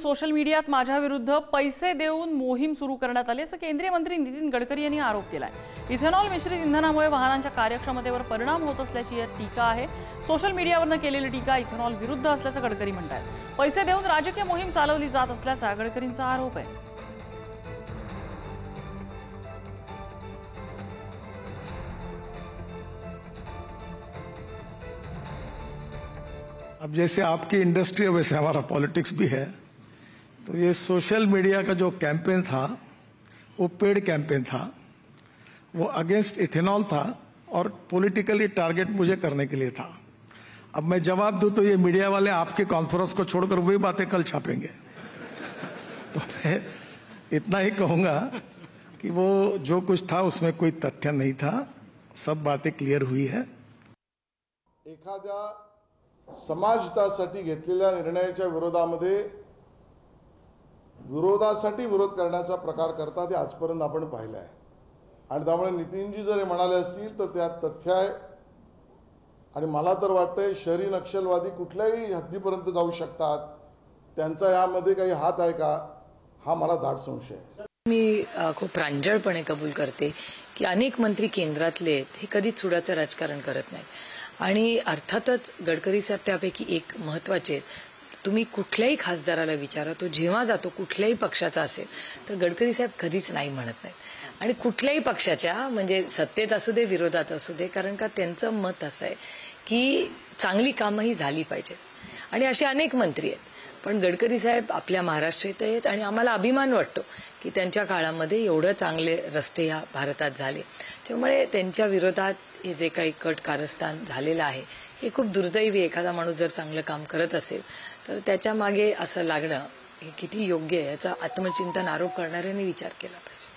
Social मीडियात माझ्या विरुद्ध पैसे देऊन मोहीम सुरू करण्यात आली असं केंद्रीय मंत्री नितीन गडकरी यांनी आरोप केलाय। इथेनॉल मिश्रित इंधनामुळे वाहनांच्या कार्यक्षमतेवर परिणाम होत असल्याची टीका आहे। सोशल मीडियावरून केलेली टीका इथेनॉल विरुद्ध असल्याचं गडकरी म्हणतात। पैसे देऊन राजकीय मोहीम चालवली जात असल्याचा गडकरींचा आरोप आहे। अब जैसे आपकी इंडस्ट्री है वैसे हमारा पॉलिटिक्स भी है, तो ये सोशल मीडिया का जो कैंपेन था वो पेड कैंपेन था, वो अगेंस्ट इथेनॉल था और पॉलिटिकली टारगेट मुझे करने के लिए था। अब मैं जवाब दूं तो ये मीडिया वाले आपके कॉन्फ्रेंस को छोड़कर वही बातें कल छापेंगे। तो मैं इतना ही कहूंगा कि वो जो कुछ था उसमें कोई तथ्य नहीं था, सब बातें क्लियर हुई है। एखाद्या समाजहितासाठी घेतलेल्या निर्णयाच्या विरोधासाठी विरोध करण्याचा प्रकार करतात हे आजपर्यंत आपण पाहिलं आहे। आणि त्यामुळे नितीनजी जर म्हणाले असतील तर त्यात तथ्य आहे। आणि मला तर वाटतंय शहरी नक्षलवादी कुठल्याही हद्दीपर्यंत जाऊ शकतात, त्यांचा यामध्ये काही हात आहे का हा मला दाट संशय आहे। मी खूप प्रांजळपणे कबूल करते की अनेक मंत्री केंद्रातले हे कधीच सुडाचं राजकारण करत नाहीत आणि अर्थातच गडकरी साहेब त्यापैकी एक महत्त्वाचे आहेत। तुम्ही कुठल्याही खासदाराला विचारा, तो जेव्हा जातो कुठल्याही पक्षाचा असेल तर गडकरी साहेब कधीच नाही म्हणत नाहीत आणि कुठल्याही पक्षाच्या म्हणजे सत्तेत असू दे विरोधात असू दे, कारण का त्यांचं मत असं आहे की चांगली कामंही झाली पाहिजेत आणि असे अनेक मंत्री आहेत। पण गडकरी साहेब आपल्या महाराष्ट्रात आहेत आणि आम्हाला अभिमान वाटतो की त्यांच्या काळामध्ये एवढे चांगले रस्ते या भारतात झाले। त्यामुळे त्यांच्या विरोधात हे जे काही कट कारस्थान झालेलं आहे हे खूप दुर्दैवी। एखादा माणूस जर चांगलं काम करत असेल तर त्याच्या मागे असं लागणं हे किती योग्य आहे याचा आत्मचिंतन आरोप करणाऱ्यांनी विचार केला पाहिजे।